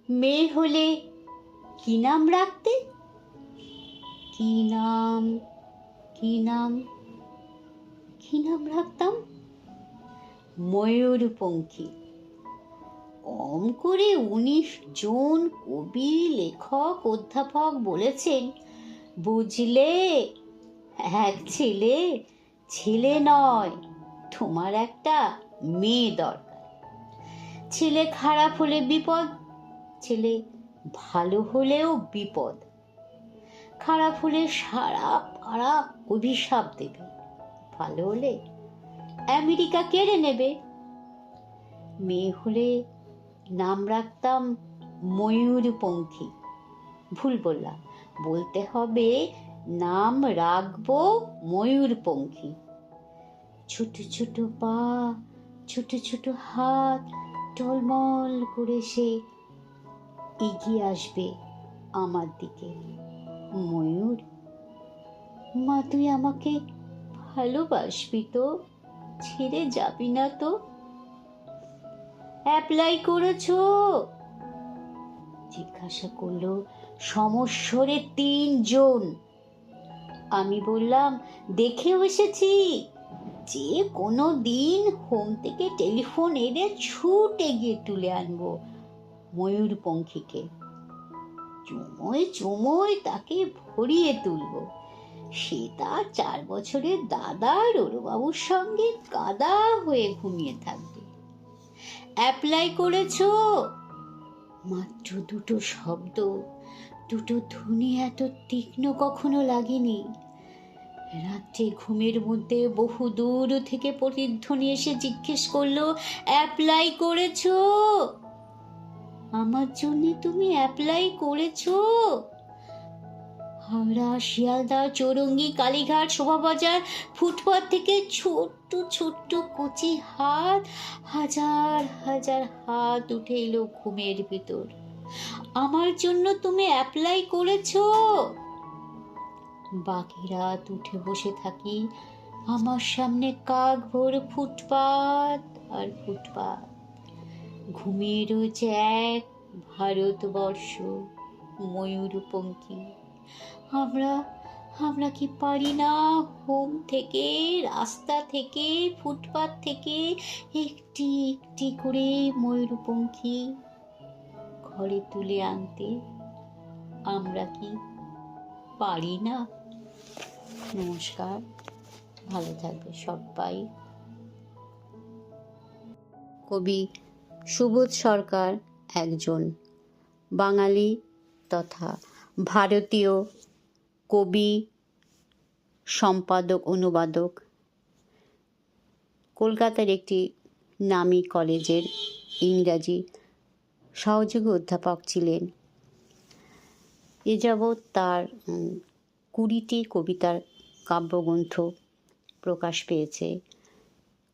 মেয়ে হলে কি নাম রাখতে? কি নাম কি নাম কি নাম রাখতাম? ময়ূরপঙ্খী। কম করে 19 জন কবি, লেখক, অধ্যাপক বলেছেন, বুঝলে, এক ছেলে, ছেলে নয়, তোমার একটা মেয়ে দরকার। ছেলে খারাপ হলে বিপদ, ছেলে ভালো হলেও বিপদ। খারাপ হলে সারা পাড়া অভিশাপ দেবে, ভালো হলে আমেরিকা কেড়ে নেবে। মেয়ে হলে নাম রাখতাম ময়ূরপঙ্খী। ভুল বললাম, বলতে হবে নাম রাখবো ময়ূরপঙ্খী। ছোট ছোট পা, ছোট ছোট হাত, টলমল করে সে এগিয়ে আসবে আমার দিকে। ময়ূর, মা তুই আমাকে ভালোবাসবি তো? ছেড়ে যাবি না তো? অ্যাপ্লাই করেছো? জিজ্ঞাসা করলো সমস্বরে 3 জন। আমি বললাম দেখেও এসেছি, যে কোনো দিন হোম থেকে টেলিফোন এনে ছুটে গিয়ে তুলে আনবো ময়ূরপঙ্খীকে। চুমোয় চুমোয় তাকে ভরিয়ে তুলবো। সে তার 4 বছরের দাদা রোরবাবুর সঙ্গে কাদা হয়ে ঘুমিয়ে থাকবে। অ্যাপ্লাই করেছো? মাত্র 2টো শব্দ, 2টো ধ্বনি এত তীক্ষ্ণ কখনো লাগেনি। রাত্রে ঘুমের মধ্যে বহু দূর থেকে প্রতিধ্বনি এসে জিজ্ঞেস করলো, অ্যাপ্লাই করেছো? আমার জন্য তুমি অ্যাপ্লাই করেছো? হাওড়া, শিয়ালদা, চৌরঙ্গি, কালীঘাট, শোভাবাজার, ফুটপাত থেকে ছোট্ট ছোট্ট কচি হাত, হাজার হাজার হাত উঠে এলো ঘুমের ভিতর। আমার জন্য তুমি অ্যাপ্লাই করেছো? বাকি রাত উঠে বসে থাকি আমার সামনে কাক ভোর ফুটপাত আর ফুটপাত। ঘুমিয়ে রয়েছে এক ভারতবর্ষ, ময়ূরপঙ্খী। আমরা কি পারি না হোম থেকে, রাস্তা থেকে, ফুটপাত থেকে একটি একটি করে ময়ূরপঙ্খী ঘরে তুলে আনতে? আমরা কি পারি না? নমস্কার, ভালো থাকবে সবাই। কবি সুবোধ সরকার একজন বাঙালি তথা ভারতীয় কবি, সম্পাদক, অনুবাদক। কলকাতার একটি নামী কলেজের ইংরাজি সহযোগী অধ্যাপক ছিলেন। এ যাবৎ তার 20টি কবিতার কাব্যগ্রন্থ প্রকাশ পেয়েছে।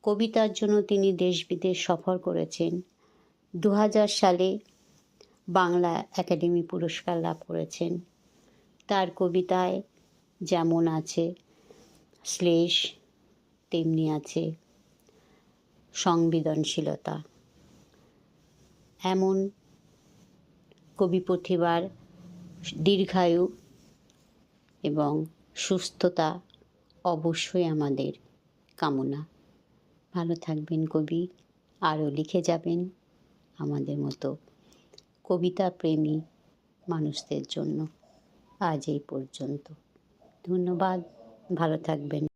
কবিতার জন্য তিনি দেশ বিদেশ সফর করেছেন। 2000 সালে বাংলা একাডেমি পুরস্কার লাভ করেছেন। তার কবিতায় যেমন আছে শ্লেষ, তেমনি আছে সংবেদনশীলতা। এমন কবি প্রতিভার দীর্ঘায়ু এবং সুস্থতা অবশ্যই আমাদের কামনা। ভালো থাকবেন কবি, আরও লিখে যাবেন আমাদের মতো কবিতা প্রেমী মানুষদের জন্য। আজ এই পর্যন্ত। ধন্যবাদ, ভালো থাকবেন।